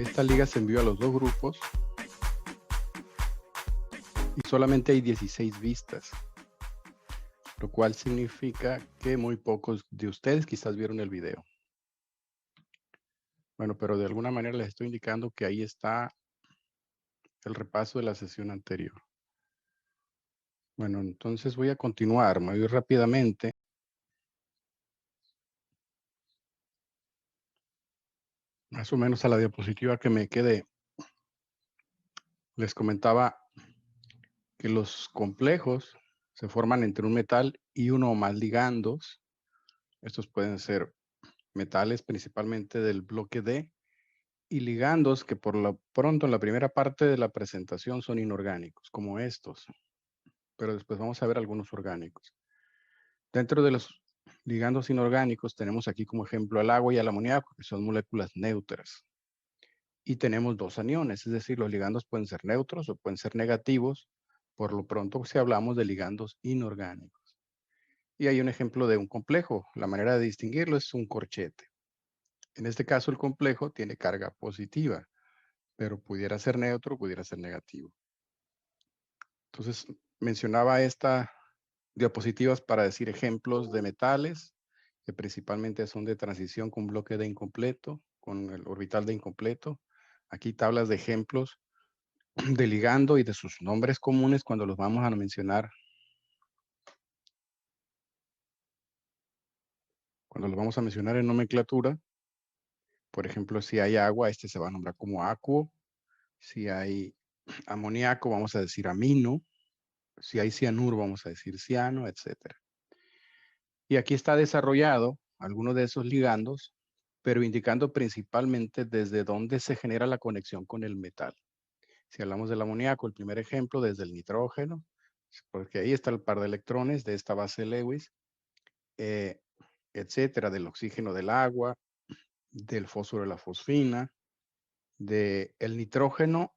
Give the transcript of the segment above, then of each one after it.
Esta liga se envió a los dos grupos y solamente hay 16 vistas, lo cual significa que muy pocos de ustedes quizás vieron el video. Bueno, pero de alguna manera les estoy indicando que ahí está el repaso de la sesión anterior. Bueno, entonces voy a continuar, me voy rápidamente. Más o menos a la diapositiva que me quedé. Les comentaba que los complejos se forman entre un metal y uno o más ligandos. Estos pueden ser metales principalmente del bloque D y ligandos que por lo pronto en la primera parte de la presentación son inorgánicos, como estos. Pero después vamos a ver algunos orgánicos. Dentro de los ligandos inorgánicos tenemos aquí como ejemplo al agua y al amoníaco, que son moléculas neutras. Y tenemos dos aniones, es decir, los ligandos pueden ser neutros o pueden ser negativos. Por lo pronto, si hablamos de ligandos inorgánicos. Y hay un ejemplo de un complejo. La manera de distinguirlo es un corchete. En este caso, el complejo tiene carga positiva, pero pudiera ser neutro, pudiera ser negativo. Entonces, mencionaba esta diapositivas para decir ejemplos de metales, que principalmente son de transición con bloque de incompleto, con el orbital de incompleto. Aquí tablas de ejemplos de ligando y de sus nombres comunes cuando los vamos a mencionar. Cuando los vamos a mencionar en nomenclatura, por ejemplo, si hay agua, este se va a nombrar como acuo. Si hay amoníaco, vamos a decir amino. Si hay cianuro, vamos a decir ciano, etcétera. Y aquí está desarrollado alguno de esos ligandos, pero indicando principalmente desde dónde se genera la conexión con el metal. Si hablamos del amoníaco, el primer ejemplo, desde el nitrógeno, porque ahí está el par de electrones de esta base Lewis, etcétera, del oxígeno del agua, del fósforo de la fosfina, del nitrógeno,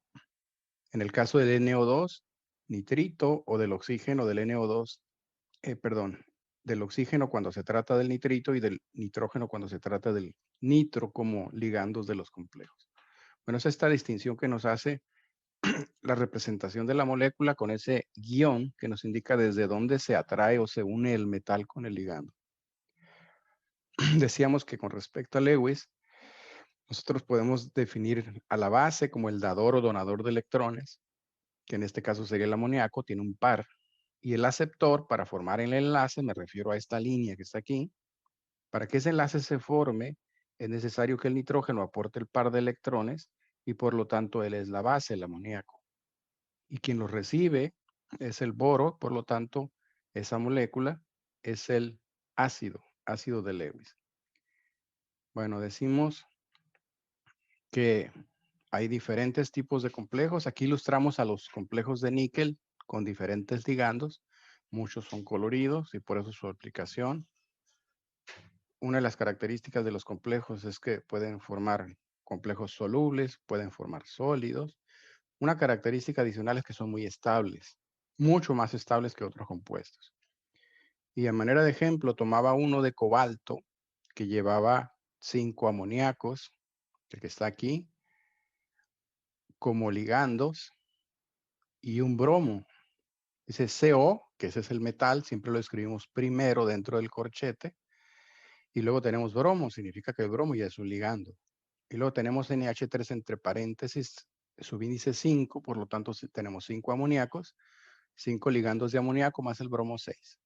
en el caso del NO2, nitrito, o del oxígeno del NO2, del oxígeno cuando se trata del nitrito y del nitrógeno cuando se trata del nitro como ligandos de los complejos. Bueno, es esta distinción que nos hace la representación de la molécula con ese guión que nos indica desde dónde se atrae o se une el metal con el ligando. Decíamos que con respecto a Lewis, nosotros podemos definir a la base como el dador o donador de electrones, que en este caso sería el amoníaco, tiene un par. Y el aceptor, para formar el enlace, me refiero a esta línea que está aquí. Para que ese enlace se forme, es necesario que el nitrógeno aporte el par de electrones y por lo tanto él es la base, el amoníaco. Y quien lo recibe es el boro, por lo tanto, esa molécula es el ácido de Lewis. Bueno, decimos que hay diferentes tipos de complejos. Aquí ilustramos a los complejos de níquel con diferentes ligandos. Muchos son coloridos y por eso su aplicación. Una de las características de los complejos es que pueden formar complejos solubles, pueden formar sólidos. Una característica adicional es que son muy estables, mucho más estables que otros compuestos. Y a manera de ejemplo, tomaba uno de cobalto que llevaba 5 amoníacos, el que está aquí, como ligandos, y un bromo. Ese CO, que ese es el metal, siempre lo escribimos primero dentro del corchete, y luego tenemos bromo, significa que el bromo ya es un ligando. Y luego tenemos NH3 entre paréntesis, subíndice 5, por lo tanto tenemos 5 amoníacos, 5 ligandos de amoníaco más el bromo 6.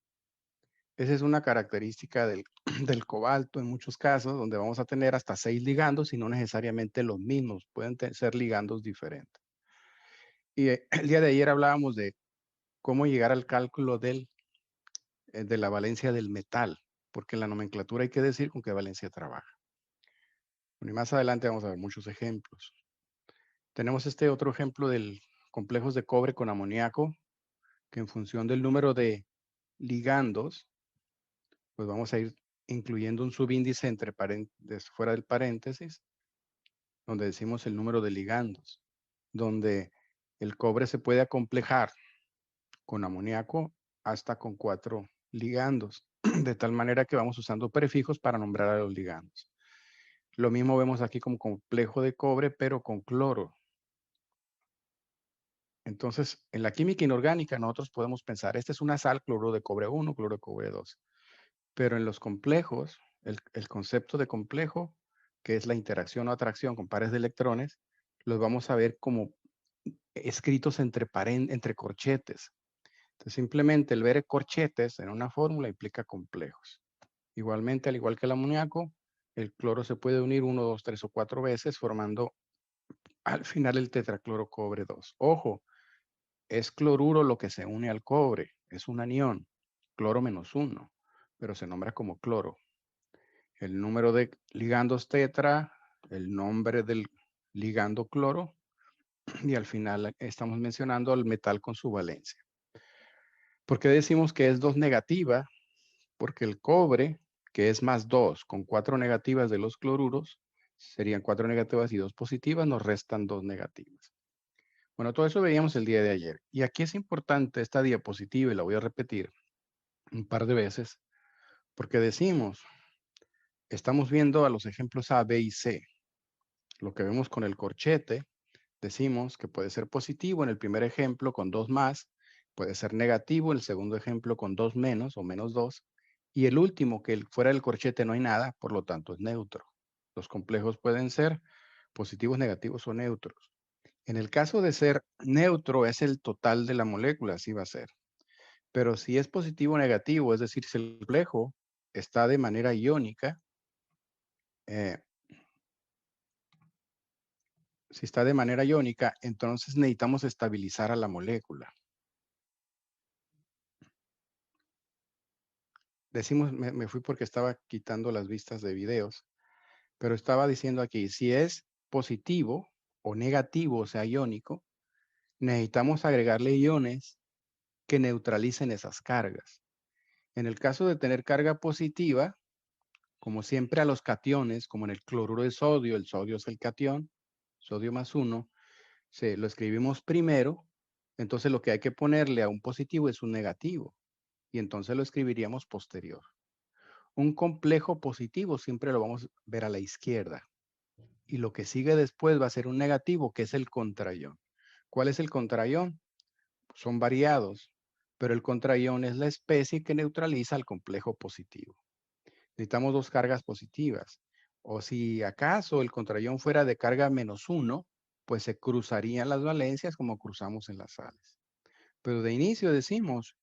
Esa es una característica del, del cobalto en muchos casos, donde vamos a tener hasta 6 ligandos y no necesariamente los mismos, pueden ser ligandos diferentes. Y el día de ayer hablábamos de cómo llegar al cálculo de la valencia del metal, porque en la nomenclatura hay que decir con qué valencia trabaja. Bueno, y más adelante vamos a ver muchos ejemplos. Tenemos este otro ejemplo del complejos de cobre con amoníaco, que en función del número de ligandos, pues vamos a ir incluyendo un subíndice entre fuera del paréntesis, donde decimos el número de ligandos, donde el cobre se puede acomplejar con amoníaco hasta con 4 ligandos, de tal manera que vamos usando prefijos para nombrar a los ligandos. Lo mismo vemos aquí como complejo de cobre, pero con cloro. Entonces, en la química inorgánica nosotros podemos pensar, esta es una sal, cloruro de cobre 1, cloruro de cobre 2. Pero en los complejos, el concepto de complejo, que es la interacción o atracción con pares de electrones, los vamos a ver como escritos entre corchetes. Entonces, simplemente el ver corchetes en una fórmula implica complejos. Igualmente, al igual que el amoníaco, el cloro se puede unir 1, 2, 3 o 4 veces formando al final el tetracloro cobre 2. Ojo, es cloruro lo que se une al cobre, es un anión, cloro menos 1, pero se nombra como cloro. El número de ligandos tetra, el nombre del ligando cloro, y al final estamos mencionando al metal con su valencia. ¿Por qué decimos que es 2 negativa? Porque el cobre, que es más 2, con 4 negativas de los cloruros, serían 4 negativas y 2 positivas, nos restan 2 negativas. Bueno, todo eso veíamos el día de ayer. Y aquí es importante esta diapositiva, y la voy a repetir un par de veces, porque decimos, estamos viendo a los ejemplos A, B y C. Lo que vemos con el corchete, decimos que puede ser positivo en el primer ejemplo con 2 más, puede ser negativo en el segundo ejemplo con 2 menos o menos 2, y el último, que fuera del corchete no hay nada, por lo tanto es neutro. Los complejos pueden ser positivos, negativos o neutros. En el caso de ser neutro es el total de la molécula, así va a ser. Pero si es positivo o negativo, es decir, si el complejo está de manera iónica, eh, si está de manera iónica, entonces necesitamos estabilizar a la molécula. Decimos, me fui porque estaba quitando las vistas de videos, pero estaba diciendo aquí, si es positivo o negativo, o sea, iónico, necesitamos agregarle iones que neutralicen esas cargas. En el caso de tener carga positiva, como siempre a los cationes, como en el cloruro de sodio, el sodio es el catión, sodio más 1, lo escribimos primero, entonces lo que hay que ponerle a un positivo es un negativo, y entonces lo escribiríamos posterior. Un complejo positivo siempre lo vamos a ver a la izquierda, y lo que sigue después va a ser un negativo, que es el contraión. ¿Cuál es el contraión? Son variados, pero el contraión es la especie que neutraliza al complejo positivo. Necesitamos 2 cargas positivas. O si acaso el contraión fuera de carga menos 1, pues se cruzarían las valencias como cruzamos en las sales. Pero de inicio decimos,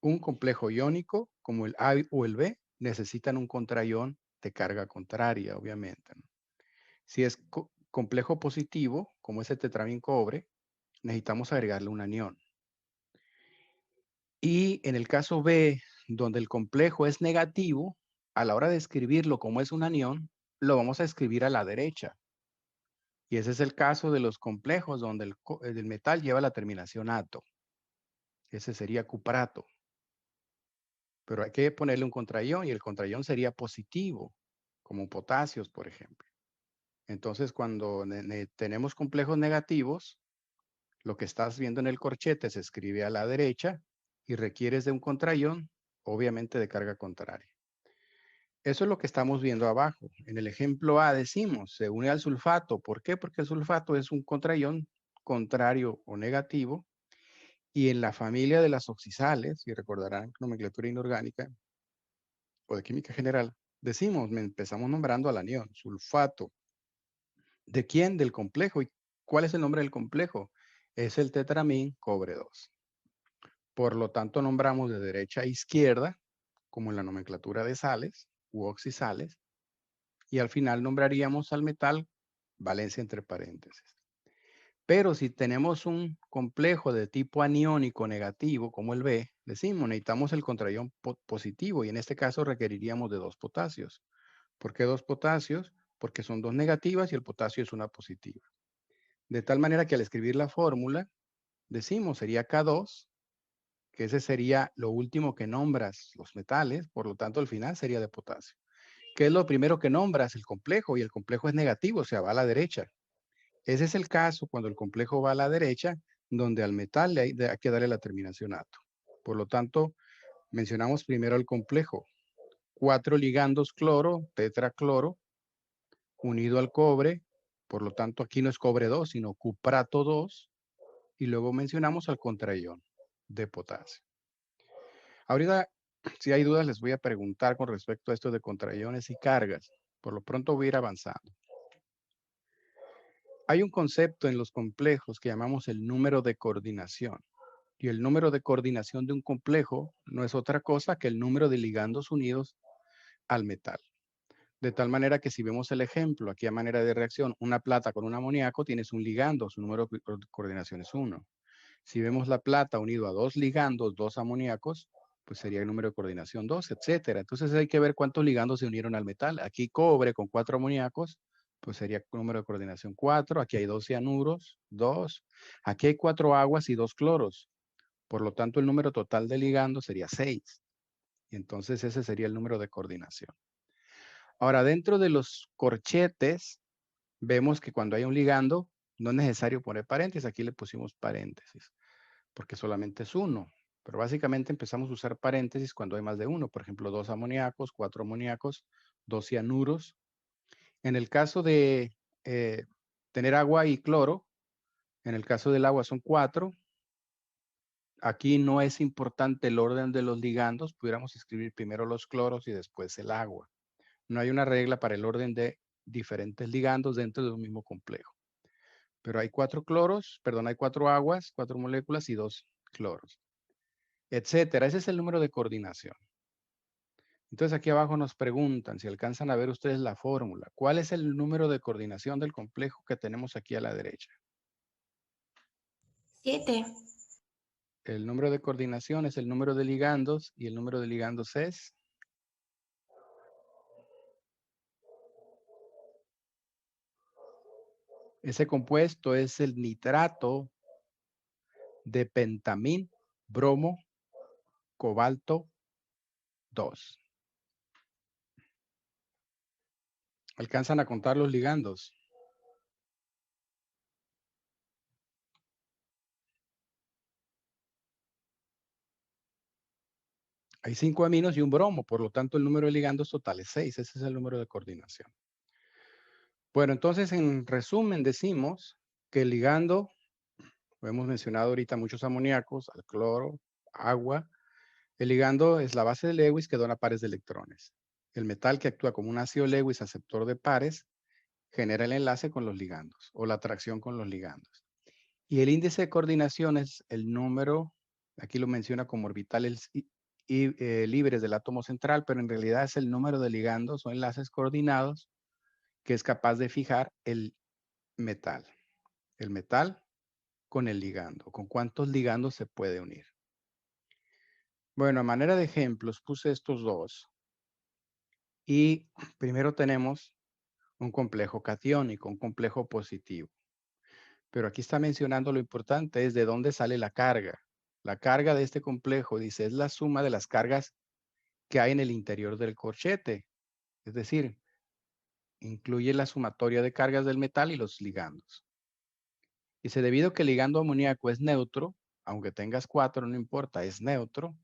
un complejo iónico como el A o el B necesitan un contraión de carga contraria, obviamente, ¿no? Si es complejo positivo, como es el tetramín cobre, necesitamos agregarle un anión. Y en el caso B, donde el complejo es negativo, a la hora de escribirlo como es un anión, lo vamos a escribir a la derecha. Y ese es el caso de los complejos donde el metal lleva la terminación ato. Ese sería cuprato. Pero hay que ponerle un contraión y el contraión sería positivo, como potasios, por ejemplo. Entonces, cuando tenemos complejos negativos, lo que estás viendo en el corchete se escribe a la derecha y requieres de un contraión, obviamente de carga contraria. Eso es lo que estamos viendo abajo. En el ejemplo A decimos, se une al sulfato. ¿Por qué? Porque el sulfato es un contraión contrario o negativo. Y en la familia de las oxisales, si recordarán nomenclatura inorgánica o de química general, decimos, empezamos nombrando al anión, sulfato. ¿De quién? Del complejo. ¿Y cuál es el nombre del complejo? Es el tetramín cobre 2. Por lo tanto, nombramos de derecha a izquierda, como en la nomenclatura de sales u oxisales, y al final nombraríamos al metal valencia entre paréntesis. Pero si tenemos un complejo de tipo aniónico negativo, como el B, decimos, necesitamos el contraión positivo y en este caso requeriríamos de 2 potasios. ¿Por qué 2 potasios? Porque son 2 negativas y el potasio es una positiva. De tal manera que al escribir la fórmula, decimos, sería K2, que ese sería lo último que nombras los metales, por lo tanto, al final sería de potasio. ¿Qué es lo primero que nombras? El complejo, y el complejo es negativo, o sea, va a la derecha. Ese es el caso cuando el complejo va a la derecha, donde al metal hay que darle la terminación ato. Por lo tanto, mencionamos primero el complejo. 4 ligandos cloro, tetracloro, unido al cobre, por lo tanto aquí no es cobre 2, sino cuprato 2, y luego mencionamos al contraión de potasio. Ahorita, si hay dudas, les voy a preguntar con respecto a esto de contraiones y cargas. Por lo pronto voy a ir avanzando. Hay un concepto en los complejos que llamamos el número de coordinación. Y el número de coordinación de un complejo no es otra cosa que el número de ligandos unidos al metal. De tal manera que si vemos el ejemplo aquí a manera de reacción, una plata con un amoníaco, tienes un ligando, su número de coordinación es 1. Si vemos la plata unido a 2 ligandos, 2 amoníacos, pues sería el número de coordinación 2, etcétera. Entonces hay que ver cuántos ligandos se unieron al metal. Aquí cobre con 4 amoníacos, pues sería el número de coordinación 4. Aquí hay 2 cianuros, 2. Aquí hay 4 aguas y 2 cloros. Por lo tanto, el número total de ligandos sería 6. Y entonces ese sería el número de coordinación. Ahora, dentro de los corchetes, vemos que cuando hay un ligando, no es necesario poner paréntesis. Aquí le pusimos paréntesis, porque solamente es uno. Pero básicamente empezamos a usar paréntesis cuando hay más de uno. Por ejemplo, 2 amoníacos, 4 amoníacos, 2 cianuros. En el caso de tener agua y cloro, en el caso del agua son 4. Aquí no es importante el orden de los ligandos. Pudiéramos escribir primero los cloros y después el agua. No hay una regla para el orden de diferentes ligandos dentro de un mismo complejo. Pero hay 4 cloros, perdón, hay 4 aguas, 4 moléculas y 2 cloros, etcétera. Ese es el número de coordinación. Entonces aquí abajo nos preguntan, si alcanzan a ver ustedes la fórmula, ¿cuál es el número de coordinación del complejo que tenemos aquí a la derecha? 7. El número de coordinación es el número de ligandos y el número de ligandos es... Ese compuesto es el nitrato de pentamín, bromo, cobalto 2. ¿Alcanzan a contar los ligandos? Hay 5 aminos y un bromo, por lo tanto el número de ligandos total es 6. Ese es el número de coordinación. Bueno, entonces en resumen decimos que el ligando, lo hemos mencionado ahorita muchos amoníacos, al cloro, agua. El ligando es la base de Lewis que dona pares de electrones. El metal que actúa como un ácido Lewis aceptor de pares genera el enlace con los ligandos o la atracción con los ligandos. Y el índice de coordinación es el número, aquí lo menciona como orbitales libres del átomo central, pero en realidad es el número de ligandos o enlaces coordinados que es capaz de fijar el metal. El metal con el ligando, con cuántos ligandos se puede unir. Bueno, a manera de ejemplos puse estos dos. Y primero tenemos un complejo catiónico, un complejo positivo. Pero aquí está mencionando lo importante, es de dónde sale la carga. La carga de este complejo, dice, es la suma de las cargas que hay en el interior del corchete. Es decir, incluye la sumatoria de cargas del metal y los ligandos. Dice, debido a que el ligando amoníaco es neutro, aunque tengas 4, no importa, es neutro,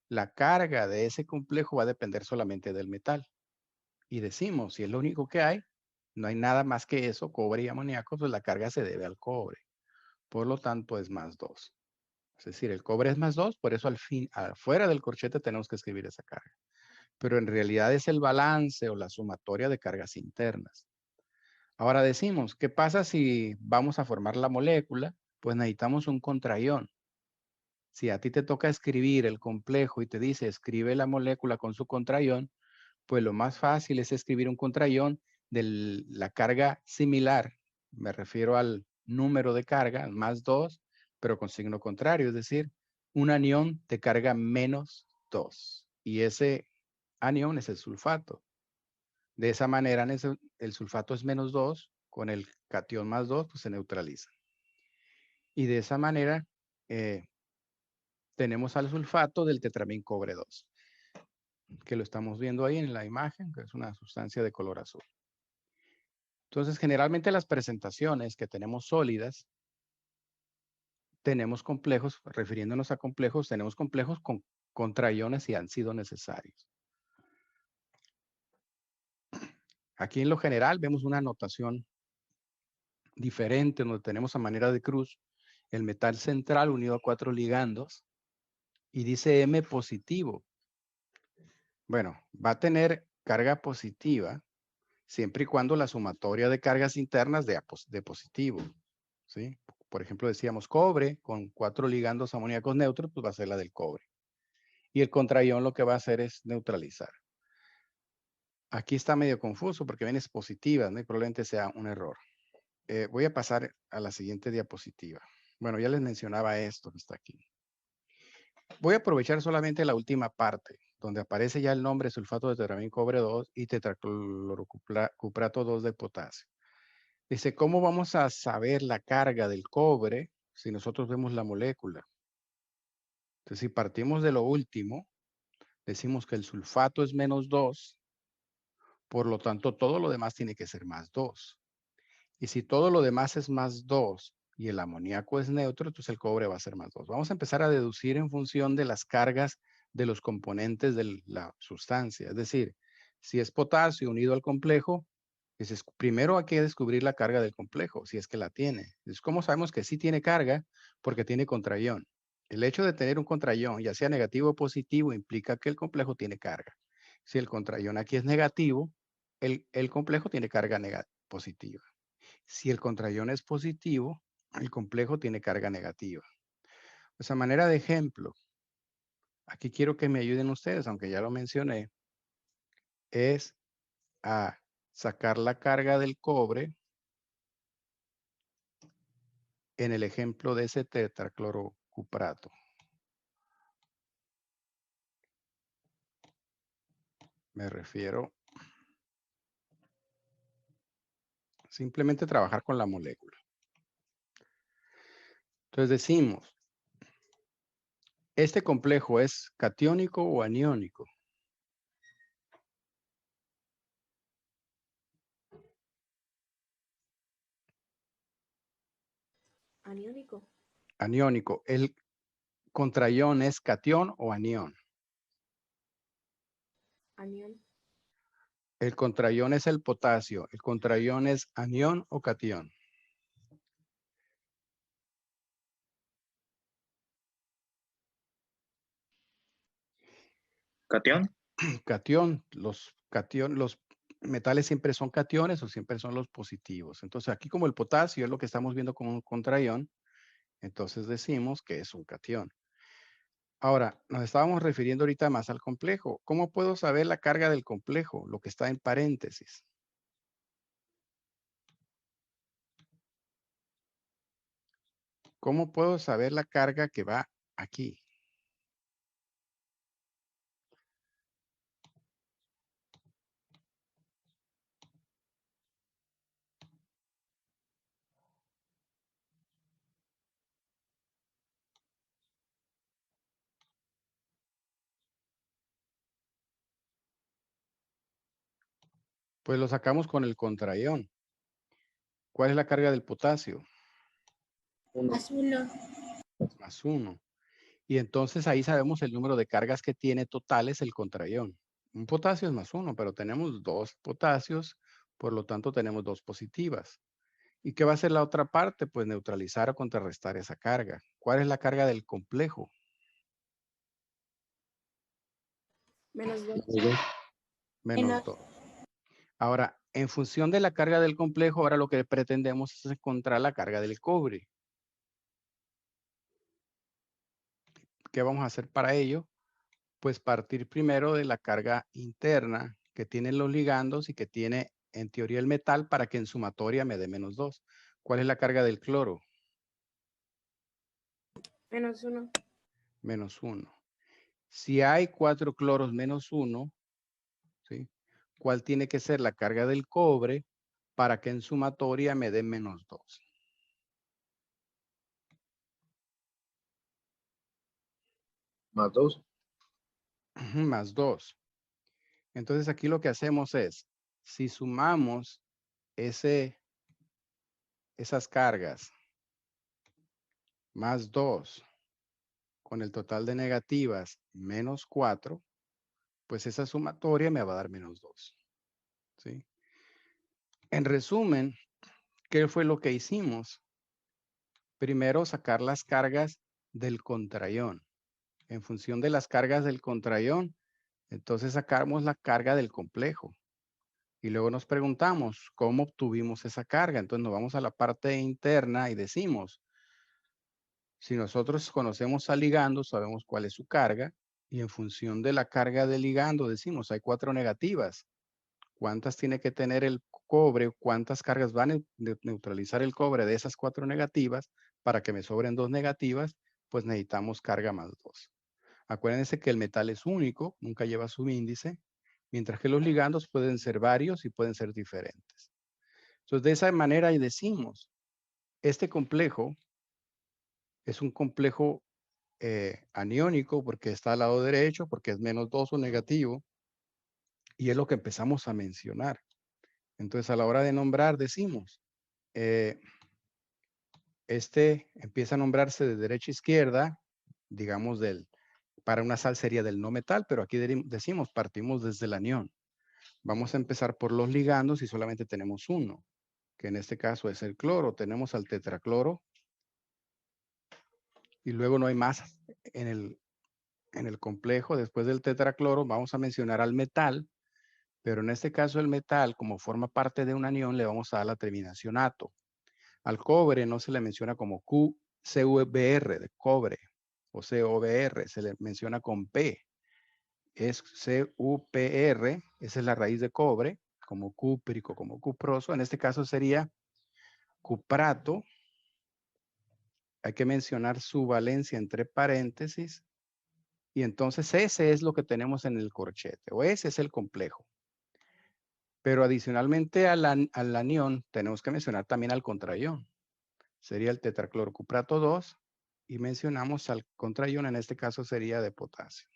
la carga de ese complejo va a depender solamente del metal. Y decimos, si es lo único que hay, no hay nada más que eso, cobre y amoníaco, pues la carga se debe al cobre. Por lo tanto, es más 2. Es decir, el cobre es más 2, por eso al fin, afuera del corchete tenemos que escribir esa carga. Pero en realidad es el balance o la sumatoria de cargas internas. Ahora decimos, ¿qué pasa si vamos a formar la molécula? Pues necesitamos un contraión. Si a ti te toca escribir el complejo y te dice escribe la molécula con su contraión, pues lo más fácil es escribir un contraión de la carga similar. Me refiero al número de carga, más 2, pero con signo contrario, es decir, un anión de carga menos 2. Y ese anión es el sulfato. De esa manera, el sulfato es menos 2, con el catión más 2, pues se neutraliza. Y de esa manera tenemos al sulfato del tetramín cobre 2, que lo estamos viendo ahí en la imagen, que es una sustancia de color azul. Entonces, generalmente las presentaciones que tenemos sólidas, tenemos complejos, refiriéndonos a complejos, tenemos complejos con contraiones si han sido necesarios. Aquí en lo general vemos una notación diferente donde tenemos a manera de cruz el metal central unido a 4 ligandos y dice M positivo. Bueno, va a tener carga positiva siempre y cuando la sumatoria de cargas internas de positivo, ¿sí? Por ejemplo, decíamos cobre con 4 ligandos amoníacos neutros, pues va a ser la del cobre. Y el contraión lo que va a hacer es neutralizar. Aquí está medio confuso porque viene positiva, ¿no? Y probablemente sea un error. Voy a pasar a la siguiente diapositiva. Bueno, ya les mencionaba esto que está aquí. Voy a aprovechar solamente la última parte, donde aparece ya el nombre sulfato de tetramín cobre 2 y tetraclorocuprato 2 de potasio. Dice, ¿cómo vamos a saber la carga del cobre si nosotros vemos la molécula? Entonces, si partimos de lo último, decimos que el sulfato es -2, por lo tanto, todo lo demás tiene que ser +2. Y si todo lo demás es +2 y el amoníaco es neutro, entonces el cobre va a ser +2. Vamos a empezar a deducir en función de las cargas de los componentes de la sustancia. Es decir, si es potasio unido al complejo, entonces primero hay que descubrir la carga del complejo, si es que la tiene. Entonces, ¿cómo sabemos que sí tiene carga? Porque tiene contraión. El hecho de tener un contraión, ya sea negativo o positivo, implica que el complejo tiene carga. Si el contraión aquí es negativo, el complejo tiene carga positiva. Si el contraión es positivo, el complejo tiene carga negativa. Pues a manera de ejemplo, aquí quiero que me ayuden ustedes, aunque ya lo mencioné, es a sacar la carga del cobre en el ejemplo de ese tetraclorocuprato. Me refiero simplemente trabajar con la molécula. Entonces decimos, ¿este complejo es catiónico o aniónico? Aniónico. Aniónico. ¿El contraión es catión o anión? Anión. El contraión es el potasio. ¿El contraión es anión o catión? Catión. Catión. Los metales siempre son cationes o siempre son los positivos. Entonces aquí como el potasio es lo que estamos viendo como un contraión, entonces decimos que es un catión. Ahora, nos estábamos refiriendo ahorita más al complejo. ¿Cómo puedo saber la carga del complejo? Lo que está en paréntesis. ¿Cómo puedo saber la carga que va aquí? Pues lo sacamos con el contraión. ¿Cuál es la carga del potasio? +1. +1. Y entonces ahí sabemos el número de cargas que tiene totales el contraión. Un potasio es +1, pero tenemos 2 potasios, por lo tanto tenemos 2 positivas. ¿Y qué va a hacer la otra parte? Pues neutralizar o contrarrestar esa carga. ¿Cuál es la carga del complejo? -2. -2. Ahora, en función de la carga del complejo, ahora lo que pretendemos es encontrar la carga del cobre. ¿Qué vamos a hacer para ello? Pues partir primero de la carga interna que tienen los ligandos y que tiene en teoría el metal para que en sumatoria me dé -2. ¿Cuál es la carga del cloro? -1. -1. Si hay 4 cloros -1, ¿sí? ¿Cuál tiene que ser la carga del cobre para que en sumatoria me dé -2? +2. +2. Entonces aquí lo que hacemos es, si sumamos esas cargas +2 con el total de negativas -4, pues esa sumatoria me va a dar -2. ¿Sí? En resumen, ¿qué fue lo que hicimos? Primero, sacar las cargas del contraión. En función de las cargas del contraión, entonces sacamos la carga del complejo. Y luego nos preguntamos, ¿cómo obtuvimos esa carga? Entonces nos vamos a la parte interna y decimos, si nosotros conocemos al ligando, sabemos cuál es su carga. Y en función de la carga del ligando, decimos, hay 4 negativas. ¿Cuántas tiene que tener el cobre? ¿Cuántas cargas van a neutralizar el cobre de esas 4 negativas? Para que me sobren 2 negativas, pues necesitamos carga más 2. Acuérdense que el metal es único, nunca lleva subíndice, mientras que los ligandos pueden ser varios y pueden ser diferentes. Entonces, de esa manera y decimos, este complejo es un complejo aniónico porque está al lado derecho, porque es -2 o negativo, y es lo que empezamos a mencionar. Entonces, a la hora de nombrar, decimos, este empieza a nombrarse de derecha a izquierda, digamos, para una sal sería del no metal, pero aquí decimos, partimos desde el anión. Vamos a empezar por los ligandos y solamente tenemos uno, que en este caso es el cloro. Tenemos al tetracloro y luego no hay más en el complejo. Después del tetracloro vamos a mencionar al metal, pero en este caso el metal, como forma parte de un anión, le vamos a dar la terminación ato. Al cobre no se le menciona como CuBr de cobre o COBr, se le menciona con P. Es CuPr, esa es la raíz de cobre, como cúprico, como cuproso. En este caso sería cuprato. Hay que mencionar su valencia entre paréntesis. Y entonces ese es lo que tenemos en el corchete, o ese es el complejo. Pero adicionalmente al anión, tenemos que mencionar también al contraión. Sería el tetraclorocuprato 2 y mencionamos al contraión, en este caso sería de potasio.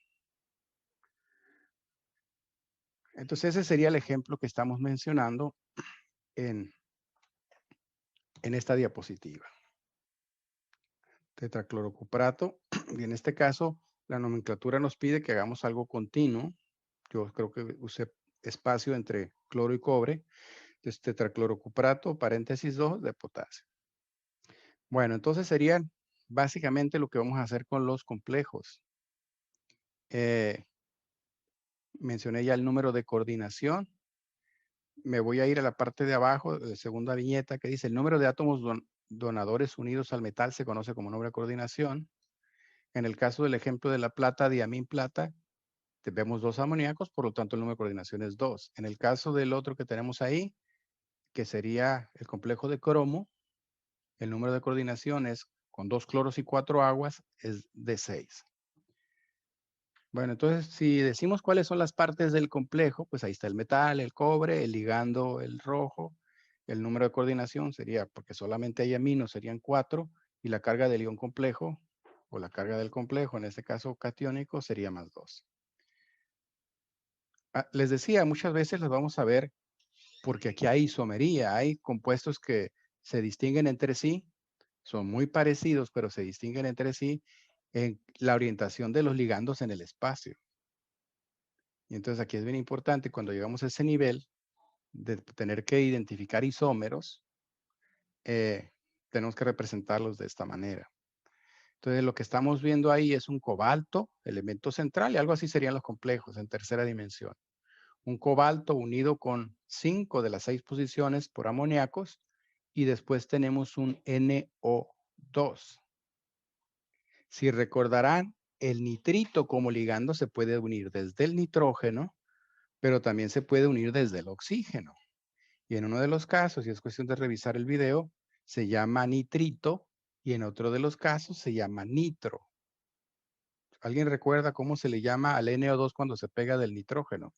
Entonces ese sería el ejemplo que estamos mencionando en esta diapositiva. Tetraclorocuprato, y en este caso la nomenclatura nos pide que hagamos algo continuo. Yo creo que usé espacio entre cloro y cobre. Entonces tetraclorocuprato, paréntesis 2 de potasio. Bueno, entonces serían básicamente lo que vamos a hacer con los complejos. Mencioné ya el número de coordinación. Me voy a ir a la parte de abajo, de segunda viñeta, que dice el número de átomos donadores unidos al metal se conoce como número de coordinación. En el caso del ejemplo de la plata, diamín plata, vemos 2 amoníacos, por lo tanto el número de coordinación es 2. En el caso del otro que tenemos ahí, que sería el complejo de cromo, el número de coordinación es con 2 cloros y 4 aguas, es de 6. Bueno, entonces si decimos cuáles son las partes del complejo, pues ahí está el metal, el cobre, el ligando, el rojo. El número de coordinación sería, porque solamente hay aminos, serían 4, y la carga del ion complejo, o la carga del complejo, en este caso catiónico, sería más 2. Les decía, muchas veces las vamos a ver porque aquí hay isomería, hay compuestos que se distinguen entre sí, son muy parecidos, pero se distinguen entre sí en la orientación de los ligandos en el espacio. Y entonces aquí es bien importante cuando llegamos a ese nivel de tener que identificar isómeros, tenemos que representarlos de esta manera. Entonces lo que estamos viendo ahí es un cobalto, elemento central, y algo así serían los complejos en tercera dimensión. Un cobalto unido con 5 de las 6 posiciones por amoníacos, y después tenemos un NO2. Si recordarán, el nitrito como ligando se puede unir desde el nitrógeno, pero también se puede unir desde el oxígeno. Y en uno de los casos, y es cuestión de revisar el video, se llama nitrito, y en otro de los casos se llama nitro. ¿Alguien recuerda cómo se le llama al NO2 cuando se pega del nitrógeno?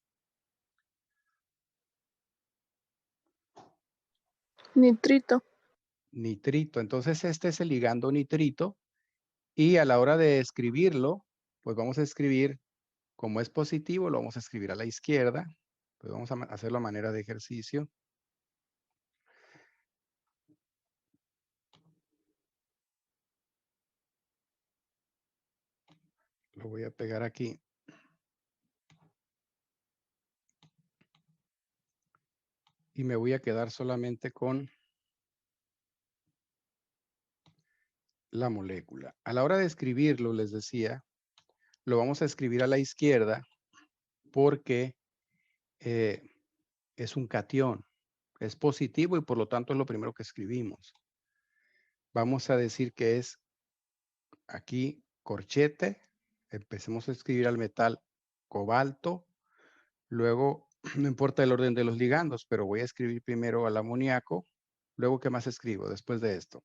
Nitrito. Nitrito. Entonces este es el ligando nitrito, y a la hora de escribirlo, pues vamos a escribir, como es positivo, lo vamos a escribir a la izquierda. Pues vamos a hacerlo a manera de ejercicio. Lo voy a pegar aquí. y me voy a quedar solamente con la molécula. A la hora de escribirlo, les decía, lo vamos a escribir a la izquierda porque es un catión, es positivo y por lo tanto es lo primero que escribimos. Vamos a decir que es aquí corchete, empecemos a escribir al metal cobalto, luego no importa el orden de los ligandos, pero voy a escribir primero al amoníaco, luego ¿qué más escribo después de esto?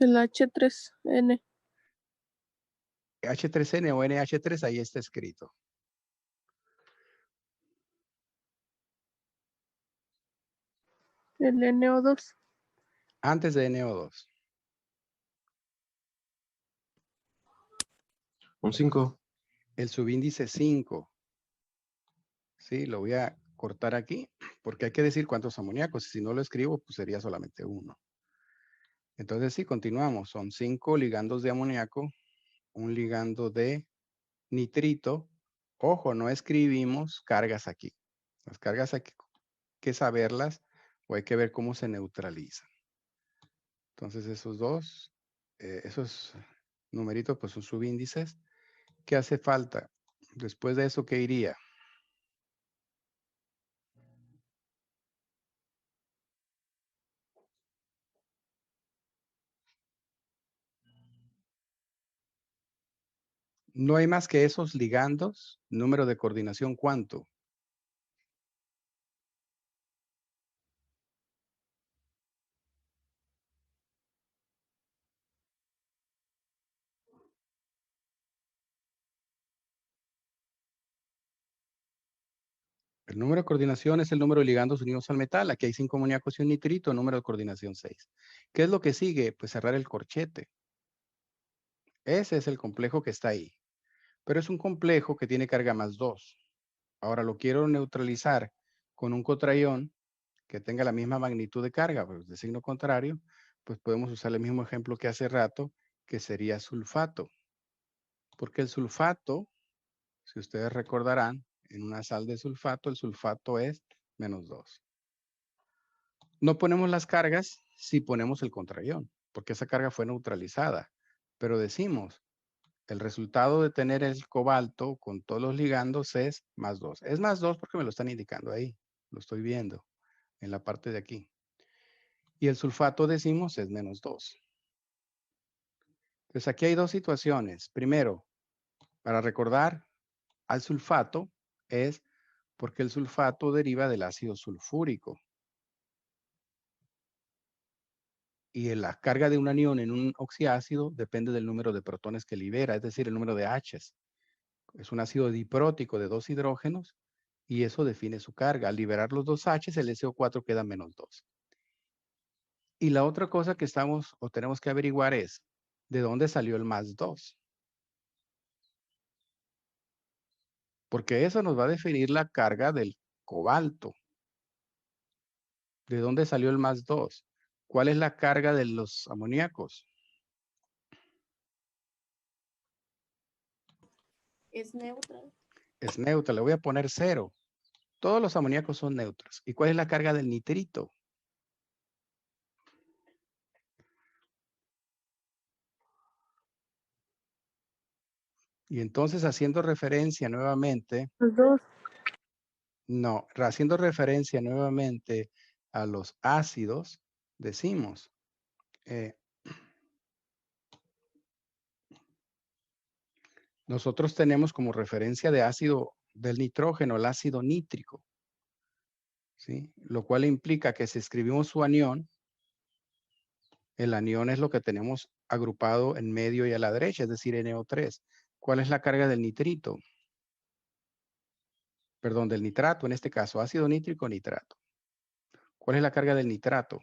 El H3N. H3N o NH3, ahí está escrito. El NO2. Antes de NO2. Un 5. El subíndice 5. Sí, lo voy a cortar aquí porque hay que decir cuántos amoníacos. Si no lo escribo, pues sería solamente uno. Entonces sí, continuamos. Son 5 ligandos de amoníaco, un ligando de nitrito. Ojo, no escribimos cargas aquí. Las cargas hay que saberlas o hay que ver cómo se neutralizan. Entonces esos numeritos pues son subíndices. ¿Qué hace falta? Después de eso, ¿qué iría? No hay más que esos ligandos. Número de coordinación, ¿cuánto? El número de coordinación es el número de ligandos unidos al metal. Aquí hay 5 amoníacos y un nitrito, número de coordinación 6. ¿Qué es lo que sigue? Pues cerrar el corchete. Ese es el complejo que está ahí. Pero es un complejo que tiene carga más 2. Ahora lo quiero neutralizar con un cotrayón que tenga la misma magnitud de carga, pero de signo contrario, pues podemos usar el mismo ejemplo que hace rato, que sería sulfato. Porque el sulfato, si ustedes recordarán, en una sal de sulfato, el sulfato es menos 2. No ponemos las cargas si ponemos el contrayón, porque esa carga fue neutralizada. Pero decimos, el resultado de tener el cobalto con todos los ligandos es más 2. Es más 2 porque me lo están indicando ahí. Lo estoy viendo en la parte de aquí. Y el sulfato, decimos, es menos 2. Entonces aquí hay dos situaciones. Primero, para recordar al sulfato es porque el sulfato deriva del ácido sulfúrico. Y la carga de un anión en un oxiácido depende del número de protones que libera, es decir, el número de H's. Es un ácido diprótico de 2 hidrógenos y eso define su carga. Al liberar los 2 H's, el SO4 queda menos 2. Y la otra cosa que estamos o tenemos que averiguar es, ¿de dónde salió el más 2? Porque eso nos va a definir la carga del cobalto. ¿De dónde salió el más 2? ¿Cuál es la carga de los amoníacos? Es neutral. Es neutra, le voy a poner 0. Todos los amoníacos son neutros. ¿Y cuál es la carga del nitrito? Y entonces haciendo referencia nuevamente, Los dos. no, haciendo referencia nuevamente a los ácidos, decimos, nosotros tenemos como referencia de ácido del nitrógeno el ácido nítrico, ¿sí? Lo cual implica que si escribimos su anión, el anión es lo que tenemos agrupado en medio y a la derecha, es decir, NO3. ¿Cuál es la carga del nitrito? Perdón, del nitrato, en este caso, ácido nítrico, nitrato. ¿Cuál es la carga del nitrato?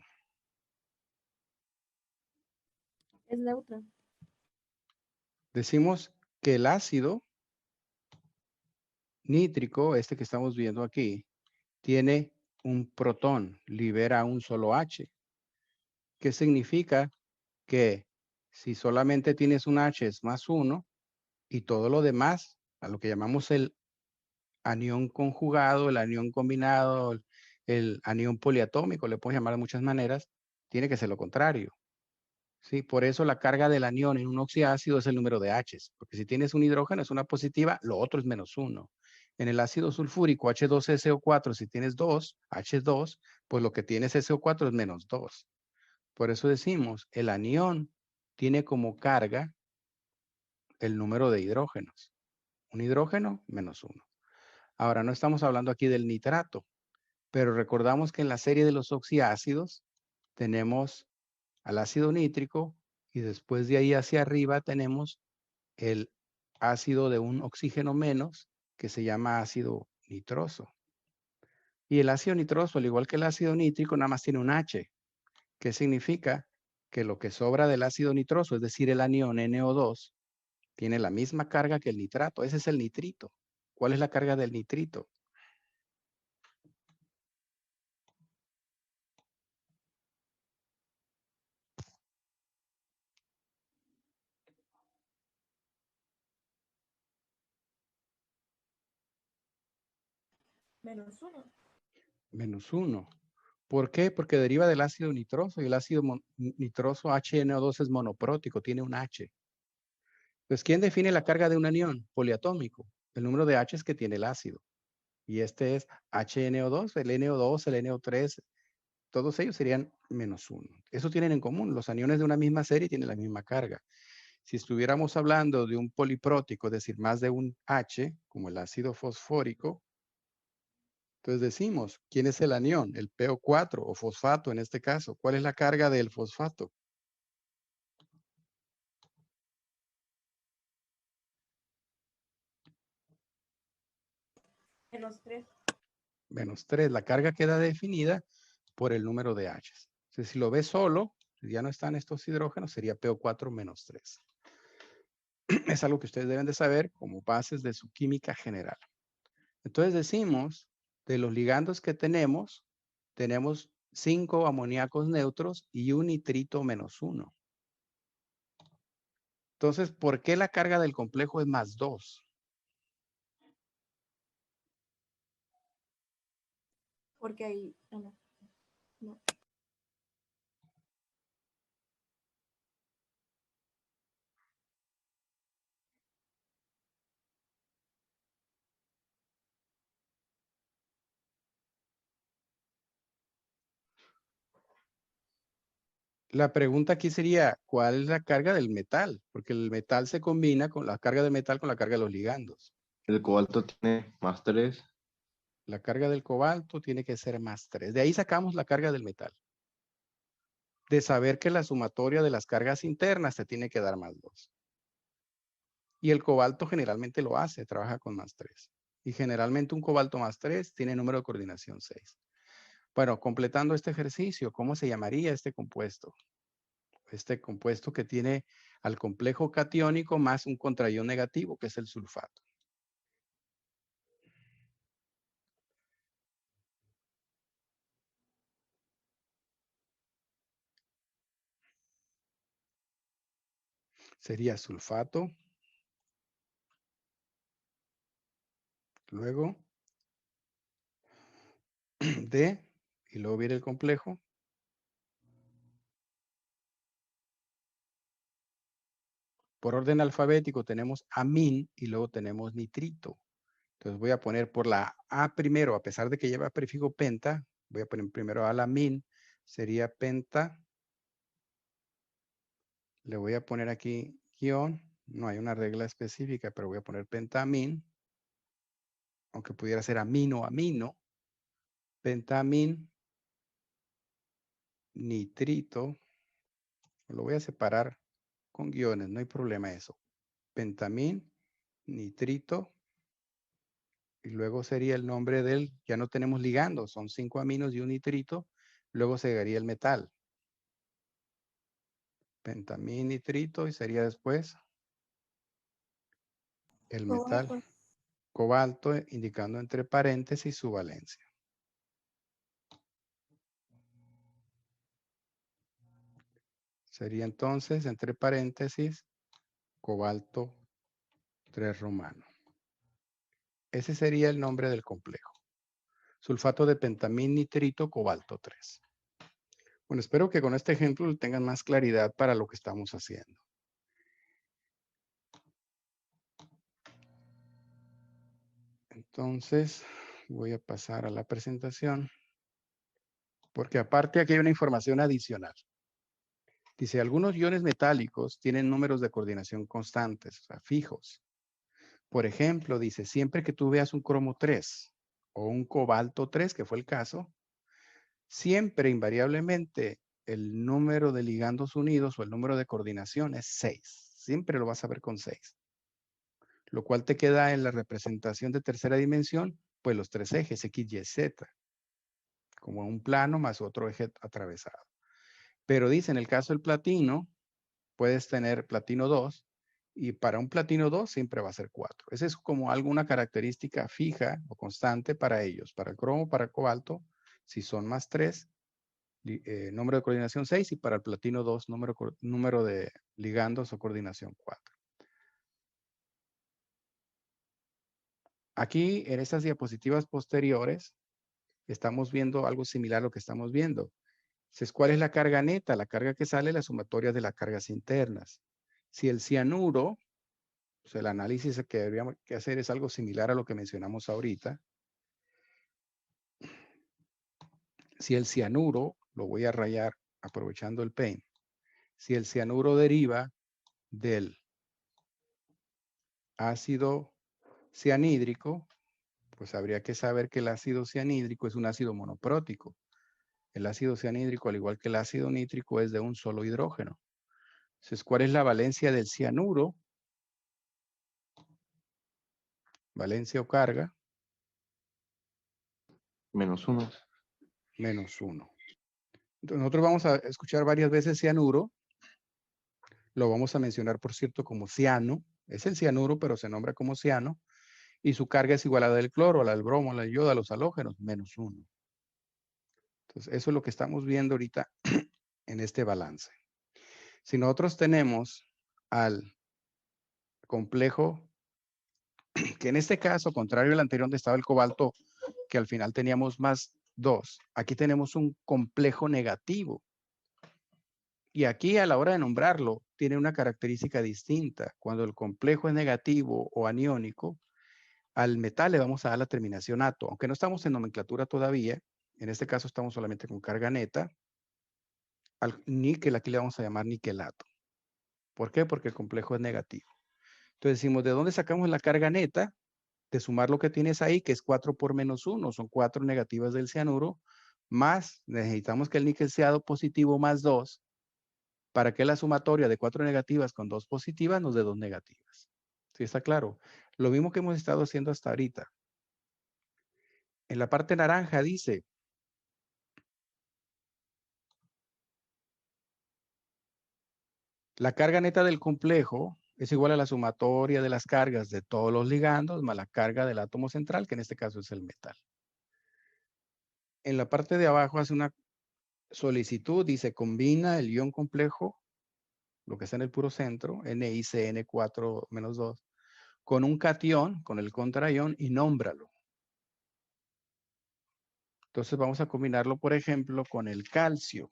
Es neutral. Decimos que el ácido nítrico, este que estamos viendo aquí, tiene un protón, libera un solo H. ¿Qué significa que si solamente tienes un H es más 1 y todo lo demás, a lo que llamamos el anión conjugado, el anión combinado, el anión poliatómico, le puedes llamar de muchas maneras, tiene que ser lo contrario. ¿Sí? Por eso la carga del anión en un oxiácido es el número de H's, porque si tienes un hidrógeno es una positiva, lo otro es menos 1. En el ácido sulfúrico H2SO4, si tienes 2, H2, pues lo que tienes SO4 es menos 2. Por eso decimos, el anión tiene como carga el número de hidrógenos. Un hidrógeno menos 1. Ahora, no estamos hablando aquí del nitrato, pero recordamos que en la serie de los oxiácidos tenemos al ácido nítrico y después de ahí hacia arriba tenemos el ácido de un oxígeno menos que se llama ácido nitroso. Y el ácido nitroso, al igual que el ácido nítrico, nada más tiene un H, que significa que lo que sobra del ácido nitroso, es decir, el anión NO2, tiene la misma carga que el nitrato. Ese es el nitrito. ¿Cuál es la carga del nitrito? Menos 1. Menos 1. ¿Por qué? Porque deriva del ácido nitroso y el ácido nitroso HNO2 es monoprótico, tiene un H. Pues, ¿quién define la carga de un anión poliatómico? El número de H's que tiene el ácido. Y este es HNO2, el NO2, el NO3, todos ellos serían menos 1. Eso tienen en común. Los aniones de una misma serie tienen la misma carga. Si estuviéramos hablando de un poliprótico, es decir, más de un H, como el ácido fosfórico, entonces decimos, ¿quién es el anión? El PO4 o fosfato en este caso. ¿Cuál es la carga del fosfato? Menos 3. Menos 3. La carga queda definida por el número de H's. Entonces, si lo ves solo, si ya no están estos hidrógenos, sería PO4 menos 3. Es algo que ustedes deben de saber como bases de su química general. Entonces decimos, de los ligandos que tenemos 5 amoníacos neutros y un nitrito menos 1. Entonces, ¿por qué la carga del complejo es más 2? Porque hay. No. La pregunta aquí sería, ¿cuál es la carga del metal? Porque el metal se combina con la carga del metal con la carga de los ligandos. El cobalto tiene más 3. La carga del cobalto tiene que ser más 3. De ahí sacamos la carga del metal. De saber que la sumatoria de las cargas internas te tiene que dar más 2. Y el cobalto generalmente lo hace, trabaja con más 3. Y generalmente un cobalto más 3 tiene número de coordinación 6. Bueno, completando este ejercicio, ¿cómo se llamaría este compuesto? Este compuesto que tiene al complejo catiónico más un contraión negativo, que es el sulfato. Sería sulfato. Luego D, y luego viene el complejo. Por orden alfabético tenemos amín y luego tenemos nitrito. Entonces voy a poner por la A primero, a pesar de que lleva prefijo penta, voy a poner primero alamín, sería penta. Le voy a poner aquí guión, no hay una regla específica, pero voy a poner pentamín, aunque pudiera ser amino, amino. Pentamín, nitrito, lo voy a separar con guiones, no hay problema eso. Pentamín, nitrito, y luego sería el nombre del, ya no tenemos ligando, son 5 aminos y un nitrito, luego se daría el metal. Pentamín, nitrito, y sería después el metal. Cobalto. Cobalto, indicando entre paréntesis su valencia. Sería entonces, entre paréntesis, cobalto 3 romano. Ese sería el nombre del complejo. Sulfato de pentamín nitrito cobalto 3. Bueno, espero que con este ejemplo tengan más claridad para lo que estamos haciendo. Entonces, voy a pasar a la presentación, porque aparte aquí hay una información adicional. Dice, algunos iones metálicos tienen números de coordinación constantes, o sea, fijos. Por ejemplo, dice, siempre que tú veas un cromo 3 o un cobalto 3, que fue el caso, siempre, invariablemente, el número de ligandos unidos o el número de coordinación es 6. Siempre lo vas a ver con 6. Lo cual te queda en la representación de tercera dimensión, pues los tres ejes, X, Y, Z, como un plano más otro eje atravesado. Pero dice, en el caso del platino, puedes tener platino 2, y para un platino 2 siempre va a ser 4. Esa es como alguna característica fija o constante para ellos. Para el cromo, para el cobalto, si son más 3, número de coordinación 6, y para el platino 2, número de ligandos o coordinación 4. Aquí, en estas diapositivas posteriores, estamos viendo algo similar a lo que estamos viendo. Entonces, ¿cuál es la carga neta? La carga que sale es la sumatoria de las cargas internas. Si el cianuro, pues el análisis que deberíamos hacer es algo similar a lo que mencionamos ahorita. Si el cianuro, lo voy a rayar aprovechando el paint. Si el cianuro deriva del ácido cianhídrico, pues habría que saber que el ácido cianhídrico es un ácido monoprótico. El ácido cianhídrico, al igual que el ácido nítrico, es de un solo hidrógeno. Entonces, ¿cuál es la valencia del cianuro? Valencia o carga. -1. -1. Entonces, nosotros vamos a escuchar varias veces cianuro. Lo vamos a mencionar, por cierto, como ciano. Es el cianuro, pero se nombra como ciano. Y su carga es igual a la del cloro, a la del bromo, a la del yodo, a los halógenos, -1. Entonces, eso es lo que estamos viendo ahorita en este balance. Si nosotros tenemos al complejo, que en este caso, contrario al anterior donde estaba el cobalto, que al final teníamos +2, aquí tenemos un complejo negativo. Y aquí, a la hora de nombrarlo, tiene una característica distinta. Cuando el complejo es negativo o aniónico, al metal le vamos a dar la terminación ato. Aunque no estamos en nomenclatura todavía, en este caso estamos solamente con carga neta. Al níquel aquí le vamos a llamar niquelato. ¿Por qué? Porque el complejo es negativo. Entonces decimos, ¿de dónde sacamos la carga neta? De sumar lo que tienes ahí, que es 4 por -1, son 4 negativas del cianuro, más necesitamos que el níquel sea positivo +2, para que la sumatoria de 4 negativas con 2 positivas nos dé 2 negativas. ¿Sí está claro? Lo mismo que hemos estado haciendo hasta ahorita. En la parte naranja dice, la carga neta del complejo es igual a la sumatoria de las cargas de todos los ligandos más la carga del átomo central, que en este caso es el metal. En la parte de abajo hace una solicitud, dice, combina el ion complejo, lo que está en el puro centro, NiCN4-2, con un catión, con el contraión, y nómbralo. Entonces vamos a combinarlo, por ejemplo, con el calcio.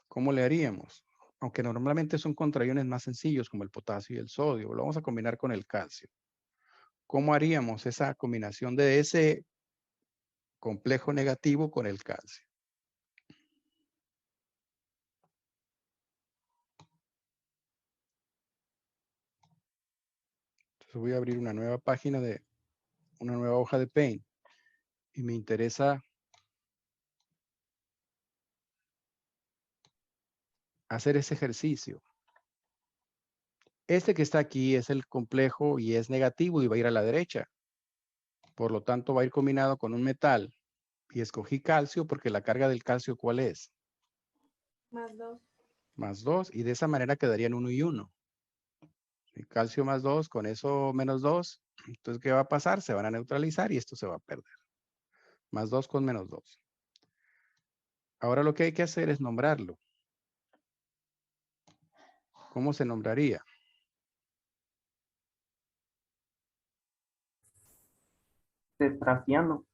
¿Cómo le haríamos? Aunque normalmente son contraiones más sencillos, como el potasio y el sodio, lo vamos a combinar con el calcio. ¿Cómo haríamos esa combinación de ese complejo negativo con el calcio? Entonces voy a abrir una nueva página de una nueva hoja de Paint y me interesa hacer ese ejercicio. Este que está aquí es el complejo y es negativo y va a ir a la derecha. Por lo tanto, va a ir combinado con un metal. Y escogí calcio porque la carga del calcio, ¿cuál es? +2. +2. Y de esa manera quedarían 1 y 1. Calcio +2, con eso -2. Entonces, ¿qué va a pasar? Se van a neutralizar y esto se va a perder. +2 con -2. Ahora lo que hay que hacer es nombrarlo. ¿cómo se nombraría? Tetraciano.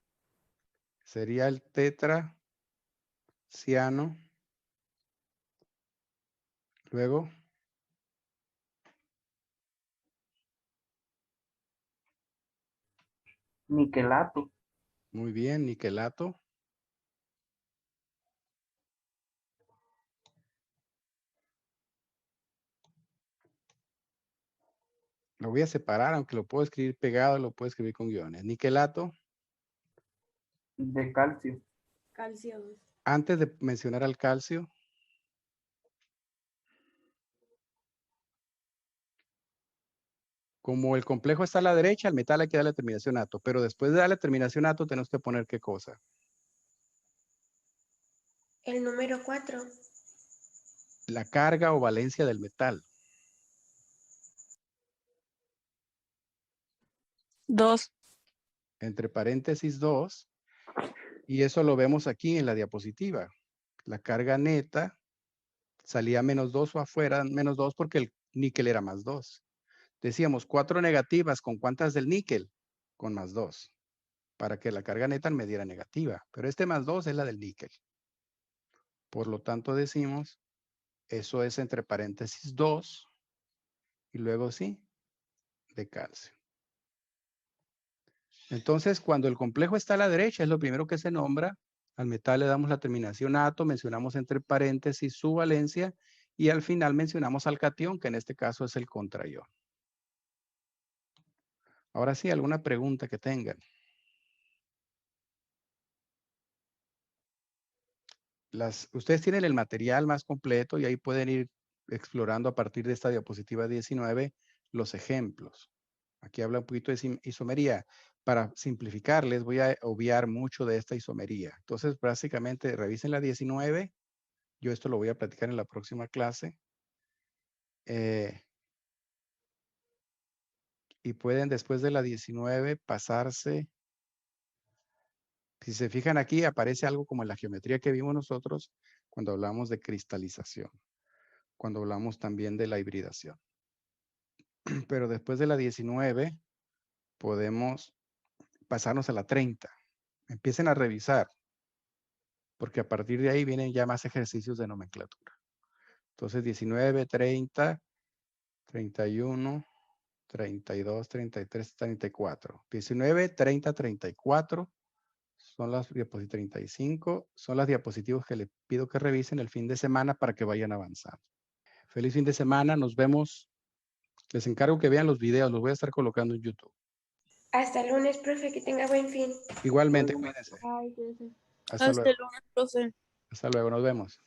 Sería el tetraciano. Luego, Niquelato. muy bien, niquelato. Lo voy a separar, aunque lo puedo escribir pegado, lo puedo escribir con guiones. Niquelato. De calcio. Calcio 2. Antes de mencionar al calcio, como el complejo está a la derecha, al metal hay que darle terminación ato, pero después de darle terminación ato tenemos que poner ¿qué cosa? El número 4. La carga o valencia del metal. 2. Entre paréntesis 2. Y eso lo vemos aquí en la diapositiva. La carga neta salía -2 o afuera -2 porque el níquel era +2. Decíamos 4 negativas, ¿con cuántas del níquel? Con +2. Para que la carga neta me diera negativa. Pero este +2 es la del níquel. Por lo tanto decimos, eso es entre paréntesis 2 y luego sí, de calcio. Entonces, cuando el complejo está a la derecha, es lo primero que se nombra. Al metal le damos la terminación ato, mencionamos entre paréntesis su valencia y al final mencionamos al catión, que en este caso es el contraión. Ahora sí, ¿alguna pregunta que tengan? Ustedes tienen el material más completo y ahí pueden ir explorando a partir de esta diapositiva 19 los ejemplos. Aquí habla un poquito de isomería. Para simplificarles voy a obviar mucho de esta isomería. Entonces, básicamente, revisen la 19. Yo esto lo voy a platicar en la próxima clase. Y pueden después de la 19 pasarse. Si se fijan aquí, aparece algo como en la geometría que vimos nosotros cuando hablamos de cristalización. Cuando hablamos también de la hibridación. Pero después de la 19 podemos pasarnos a la 30. Empiecen a revisar, porque a partir de ahí vienen ya más ejercicios de nomenclatura. Entonces 19, 30, 31, 32, 33, 34. 19, 30, 34 son las diapositivas 35. Son las diapositivas que les pido que revisen el fin de semana para que vayan avanzando. Feliz fin de semana, nos vemos. Les encargo que vean los videos, los voy a estar colocando en YouTube. Hasta el lunes, profe, que tenga buen fin. Igualmente, cuídense. Ay, cuídense. Hasta Hasta luego. el lunes, profe. Hasta luego, nos vemos.